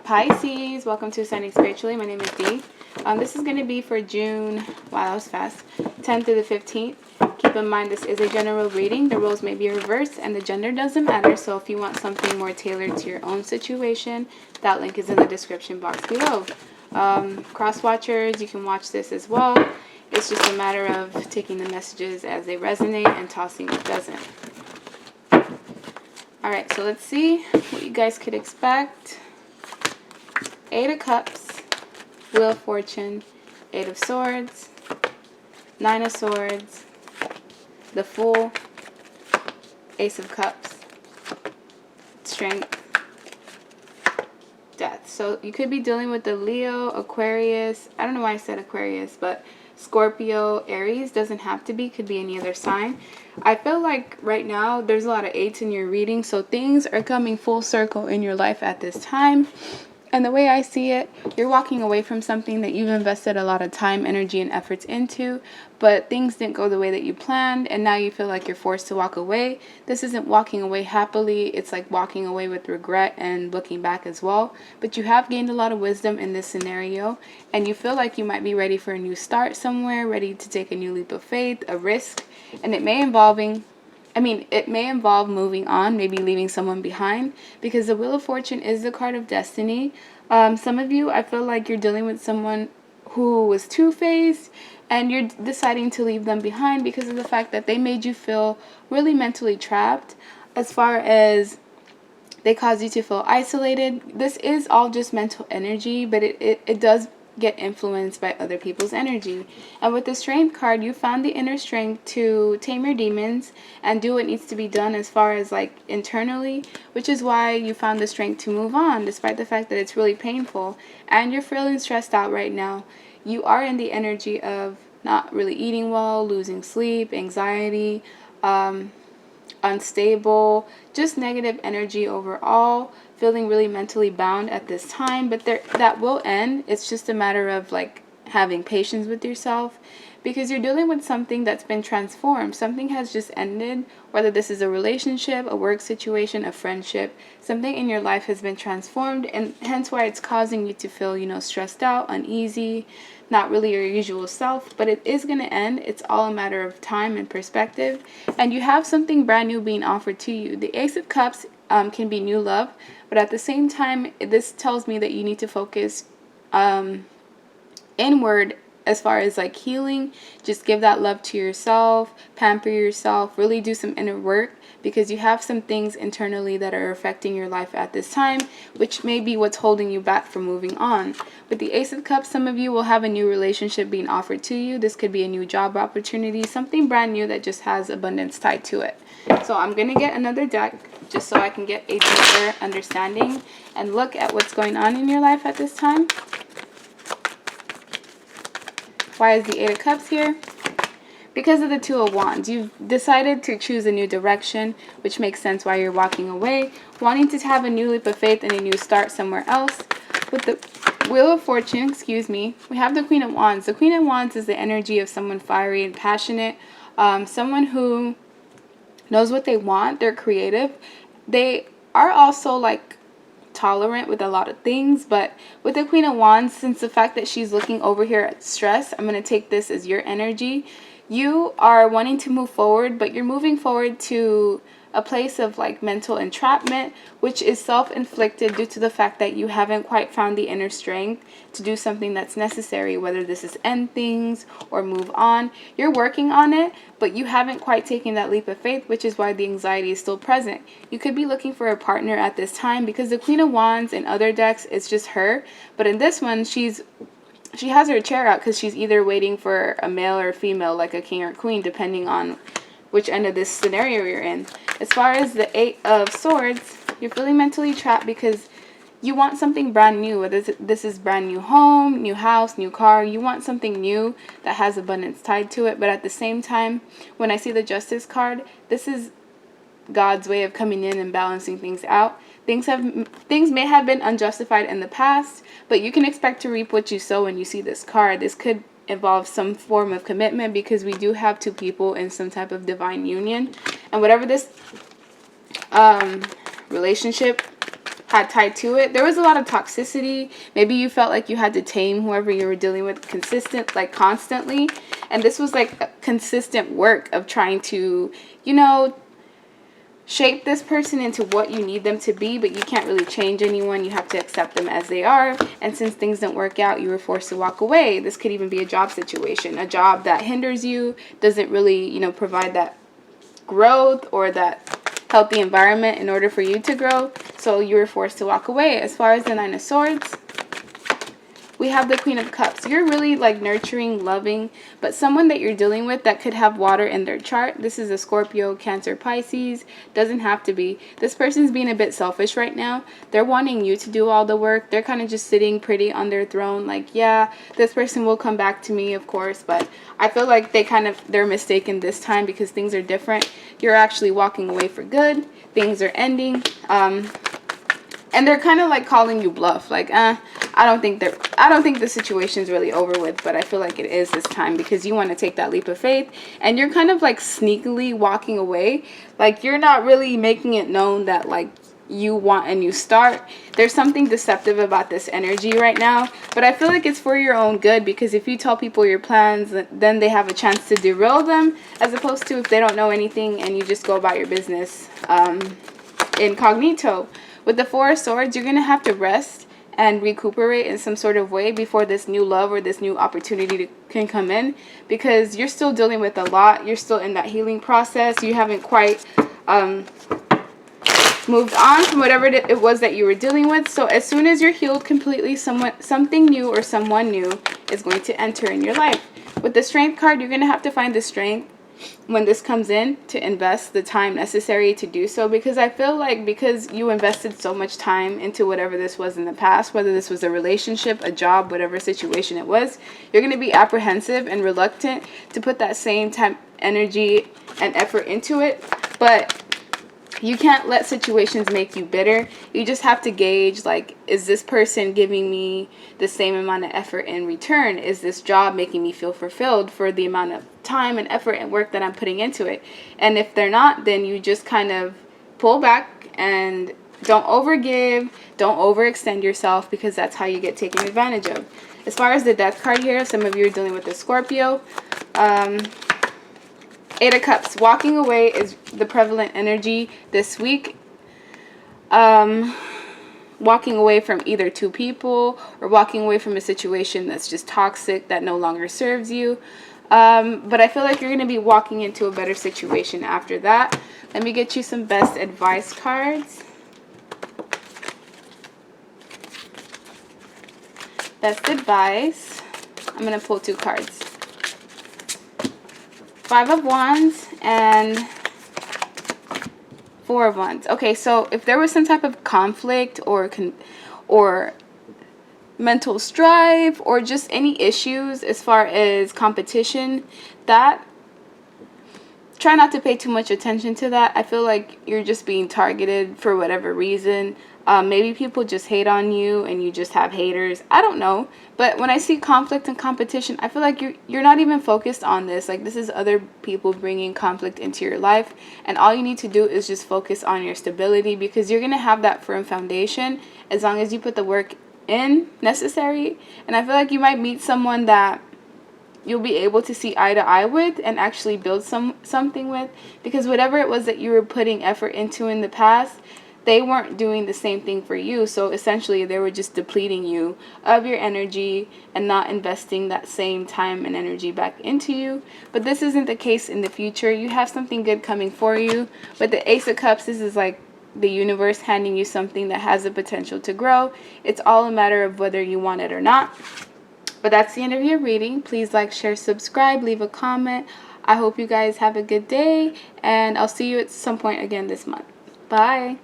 Pisces, welcome to Ascending Spiritually. My name is Dee. This is going to be for June, wow, that was fast, 10th through the 15th. Keep in mind this is a general reading. The roles may be reversed and the gender doesn't matter. So if you want something more tailored to your own situation, that link is in the description box below. Cross-watchers, you can watch this as well. It's just a matter of taking the messages as they resonate and tossing what doesn't. Alright, so let's see what you guys could expect. 8 of Cups, Wheel of Fortune, 8 of Swords, 9 of Swords, the Fool, Ace of Cups, Strength, Death. So you could be dealing with the Leo, Aquarius, I don't know why I said Aquarius, but Scorpio, Aries, doesn't have to be, could be any other sign. I feel like right now there's a lot of 8s in your reading, so things are coming full circle in your life at this time. And the way I see it, you're walking away from something that you've invested a lot of time, energy, and efforts into, but things didn't go the way that you planned, and now you feel like you're forced to walk away. This isn't walking away happily. It's like walking away with regret and looking back as well. But you have gained a lot of wisdom in this scenario, and you feel like you might be ready for a new start somewhere, ready to take a new leap of faith, a risk, and it may involve moving on, maybe leaving someone behind, because the Wheel of Fortune is the card of destiny. Some of you, I feel like you're dealing with someone who was two-faced, and you're deciding to leave them behind because of the fact that they made you feel really mentally trapped, as far as they cause you to feel isolated. This is all just mental energy, but it does get influenced by other people's energy. And with the Strength card, you found the inner strength to tame your demons and do what needs to be done as far as like internally, which is why you found the strength to move on despite the fact that it's really painful and you're feeling stressed out right now. You are in the energy of not really eating well, losing sleep, anxiety, unstable, just negative energy overall, feeling really mentally bound at this time. But that will end. It's just a matter of like having patience with yourself, because you're dealing with something that's been transformed. Something has just ended, whether this is a relationship, a work situation, a friendship. Something in your life has been transformed, and hence why it's causing you to feel, stressed out, uneasy, not really your usual self. But it is going to end. It's all a matter of time and perspective, and you have something brand new being offered to you. The Ace of Cups can be new love, but at the same time, this tells me that you need to focus inward as far as like healing. Just give that love to yourself, pamper yourself, really do some inner work, because you have some things internally that are affecting your life at this time, which may be what's holding you back from moving on. With the Ace of Cups, some of you will have a new relationship being offered to you. This could be a new job opportunity, something brand new that just has abundance tied to it. So I'm going to get another deck just so I can get a deeper understanding and look at what's going on in your life at this time. Why is the 8 of Cups here? Because of the 2 of Wands. You've decided to choose a new direction, which makes sense why you're walking away, wanting to have a new leap of faith and a new start somewhere else. With the Wheel of Fortune, we have the Queen of Wands. The Queen of Wands is the energy of someone fiery and passionate, someone who knows what they want. They're creative. They are also like tolerant with a lot of things, but with the Queen of Wands, since the fact that she's looking over here at stress, I'm going to take this as your energy. You are wanting to move forward, but you're moving forward to a place of like mental entrapment, which is self-inflicted due to the fact that you haven't quite found the inner strength to do something that's necessary, whether this is end things or move on. You're working on it, but you haven't quite taken that leap of faith, which is why the anxiety is still present. You could be looking for a partner at this time, because the Queen of Wands in other decks, it's just her, but in this one, she has her chair out because she's either waiting for a male or a female, like a king or queen, depending on which end of this scenario you're in. As far as the 8 of Swords, you're feeling mentally trapped because you want something brand new, whether this is brand new home, new house, new car. You want something new that has abundance tied to it. But at the same time, when I see the Justice card, this is God's way of coming in and balancing things out. Things may have been unjustified in the past, but you can expect to reap what you sow when you see this card. This could involve some form of commitment, because we do have 2 people in some type of divine union, and whatever this relationship had tied to it. There was a lot of toxicity. Maybe you felt like you had to tame whoever you were dealing with constantly. And this was like a consistent work of trying to, you know, shape this person into what you need them to be, but you can't really change anyone. You have to accept them as they are. And since things don't work out, you were forced to walk away. This could even be a job situation, a job that hinders you, doesn't really, you know, provide that growth or that healthy environment in order for you to grow. So you were forced to walk away. As far as the Nine of Swords, we have the Queen of Cups. You're really like nurturing, loving, but someone that you're dealing with that could have water in their chart. This is a Scorpio, Cancer, Pisces. Doesn't have to be. This person's being a bit selfish right now. They're wanting you to do all the work. They're kind of just sitting pretty on their throne. Like, yeah, this person will come back to me, of course, but I feel like they're mistaken this time because things are different. You're actually walking away for good. Things are ending. And they're kind of like calling you bluff. Like, I don't think the situation's really over with, but I feel like it is this time because you want to take that leap of faith and you're kind of like sneakily walking away. Like, you're not really making it known that like you want a new start. There's something deceptive about this energy right now, but I feel like it's for your own good because if you tell people your plans, then they have a chance to derail them, as opposed to if they don't know anything and you just go about your business incognito. With the Four of Swords, you're going to have to rest and recuperate in some sort of way before this new love or this new opportunity can come in, because you're still dealing with a lot. You're still in that healing process. You haven't quite moved on from whatever it was that you were dealing with. So as soon as you're healed completely, something new or someone new is going to enter in your life. With the Strength card, you're going to have to find the strength when this comes in to invest the time necessary to do so, because I feel like because you invested so much time into whatever this was in the past, whether this was a relationship, a job, whatever situation it was, you're going to be apprehensive and reluctant to put that same time, energy, and effort into it. But you can't let situations make you bitter. You just have to gauge, like, is this person giving me the same amount of effort in return? Is this job making me feel fulfilled for the amount of time and effort and work that I'm putting into it? And if they're not, then you just kind of pull back and don't overgive, don't overextend yourself, because that's how you get taken advantage of. As far as the Death card here, some of you are dealing with a Scorpio. Eight of Cups. Walking away is the prevalent energy this week. Walking away from either two people or walking away from a situation that's just toxic, that no longer serves you. But I feel like you're going to be walking into a better situation after that. Let me get you some best advice cards. Best advice. I'm going to pull two cards. Five of Wands and Four of Wands. Okay, so if there was some type of conflict or mental strife or just any issues as far as competition, that try not to pay too much attention to that. I feel like you're just being targeted for whatever reason. Maybe people just hate on you and you just have haters. I don't know. But when I see conflict and competition, I feel like you're not even focused on this. Like, this is other people bringing conflict into your life. And all you need to do is just focus on your stability, because you're going to have that firm foundation as long as you put the work in necessary. And I feel like you might meet someone that you'll be able to see eye to eye with and actually build something with, because whatever it was that you were putting effort into in the past, they weren't doing the same thing for you. So essentially they were just depleting you of your energy and not investing that same time and energy back into you. But this isn't the case in the future. You have something good coming for you. But the Ace of Cups, this is like the universe handing you something that has the potential to grow. It's all a matter of whether you want it or not. But that's the end of your reading. Please like, share, subscribe, leave a comment. I hope you guys have a good day, and I'll see you at some point again this month. Bye.